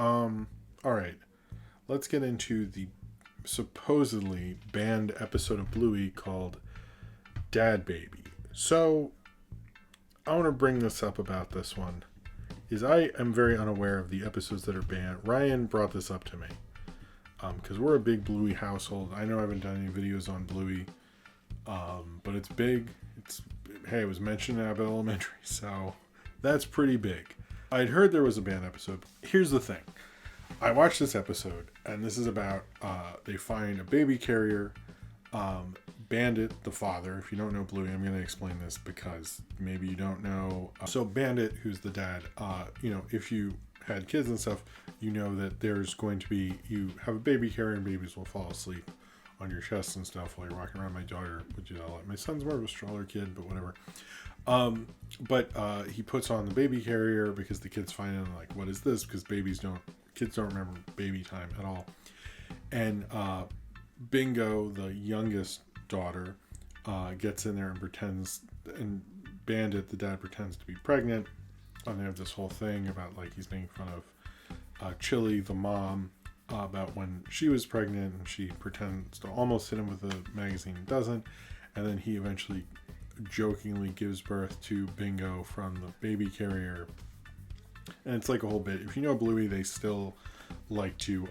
All right. Let's get into the supposedly banned episode of Bluey called Dad Baby. So, I want to bring this up about this one. Is I am very unaware of the episodes that are banned. Ryan brought this up to me. Because we're a big Bluey household. I know I haven't done any videos on Bluey. But it's big. It was mentioned in Abbott Elementary, so that's pretty big. I'd heard there was a banned episode. Here's the thing. I watched this episode, and this is about they find a baby carrier. Bandit, the father. If you don't know Bluey, I'm going to explain this because maybe you don't know. So Bandit, who's the dad, if you had kids and stuff, you know that there's going to be, you have a baby carrier and babies will fall asleep on your chest and stuff while you're walking around. My daughter would do that a lot. My son's more of a stroller kid, but whatever. But he puts on the baby carrier because the kids find him like, what is this? Because kids don't remember baby time at all. And Bingo, the youngest daughter, gets in there and pretends, and Bandit, the dad, pretends to be pregnant. And they have this whole thing about like he's making fun of Chili, the mom, about when she was pregnant, and she pretends to almost hit him with a magazine and doesn't. And then he eventually jokingly gives birth to Bingo from the baby carrier. And it's like a whole bit. If you know Bluey, they still like to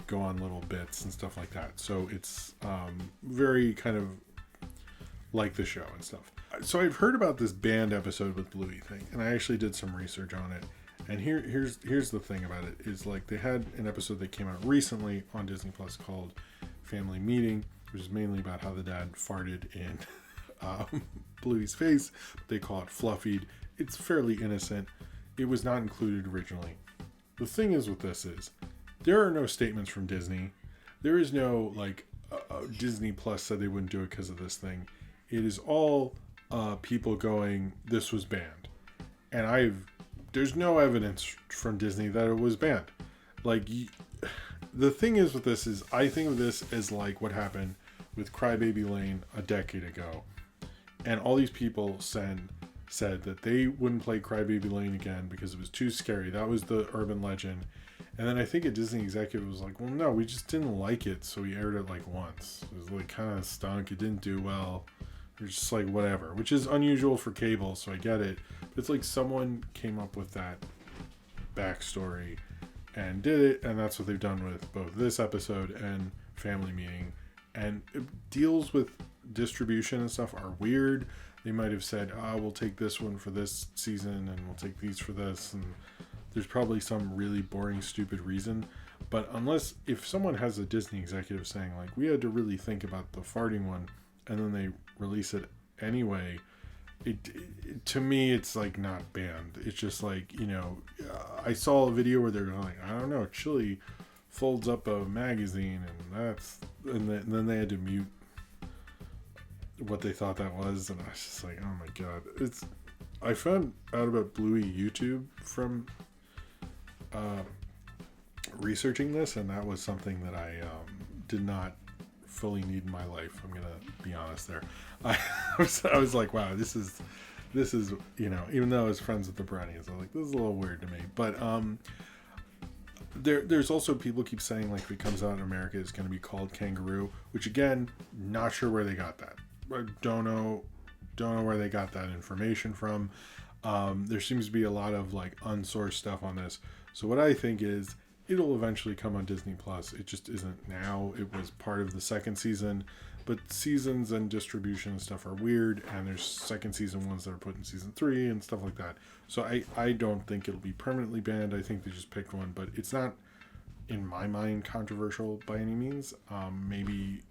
go on little bits and stuff like that. So it's very kind of like the show and stuff. So I've heard about this banned episode with Bluey thing, and I actually did some research on it. And here's the thing about it is like they had an episode that came out recently on Disney Plus called Family Meeting, which is mainly about how the dad farted in Bluey's face. They call it fluffied. It's fairly innocent. It was not included originally. The thing is with this is there are no statements from Disney. There is no Disney Plus said they wouldn't do it because of this thing. It is all people going, this was banned. And there's no evidence from Disney that it was banned. The thing is with this is I think of this as like what happened with Crybaby Lane a decade ago. And all these people said that they wouldn't play Crybaby Lane again because it was too scary. That was the urban legend. And then I think a Disney executive was like, well, no, we just didn't like it. So we aired it like once. It was like kind of stunk. It didn't do well. It was just like whatever, which is unusual for cable. So I get it. But it's like someone came up with that backstory and did it. And that's what they've done with both this episode and Family Meeting. And it deals with distribution and stuff are weird. They might have said, we'll take this one for this season and we'll take these for this. And there's probably some really boring, stupid reason. But if someone has a Disney executive saying, like, we had to really think about the farting one, and then they release it anyway, it to me, it's like not banned. It's just like, I saw a video where they're like, I don't know, Chili folds up a magazine, and then they had to mute what they thought that was, and I was just like, oh my god. I found out about Bluey YouTube from researching this, and that was something that I did not fully need in my life. I'm gonna be honest there. I was like, wow, this is even though I was friends with the Brownies, I was like, this is a little weird to me. But there's also people keep saying like if it comes out in America it's going to be called Kangaroo, which again, not sure where they got that. I don't know where they got that information from. There seems to be a lot of like unsourced stuff on this. So what I think is it'll eventually come on Disney Plus. It just isn't now. It was part of the second season, but seasons and distribution and stuff are weird, and there's second season ones that are put in season 3 and stuff like that. So I don't think it'll be permanently banned. I think they just picked one, but it's not, in my mind, controversial by any means. Maybe,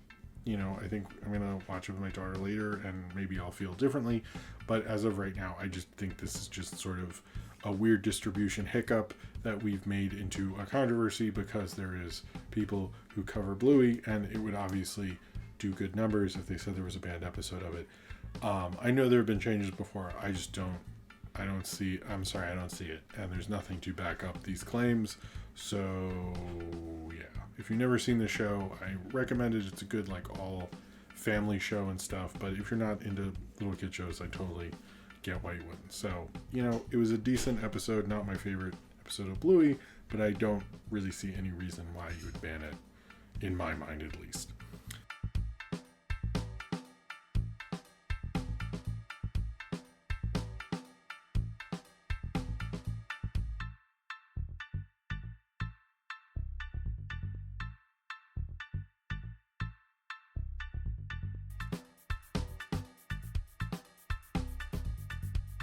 I think I'm going to watch it with my daughter later, and maybe I'll feel differently. But as of right now, I just think this is just sort of a weird distribution hiccup that we've made into a controversy because there is people who cover Bluey, and it would obviously do good numbers if they said there was a banned episode of it. I know there have been changes before. I don't see it, and there's nothing to back up these claims. So yeah, if you've never seen the show, I recommend it. It's a good all family show and stuff, but if you're not into little kid shows, I totally get why you wouldn't. So, it was a decent episode, not my favorite episode of Bluey, but I don't really see any reason why you would ban it, in my mind at least.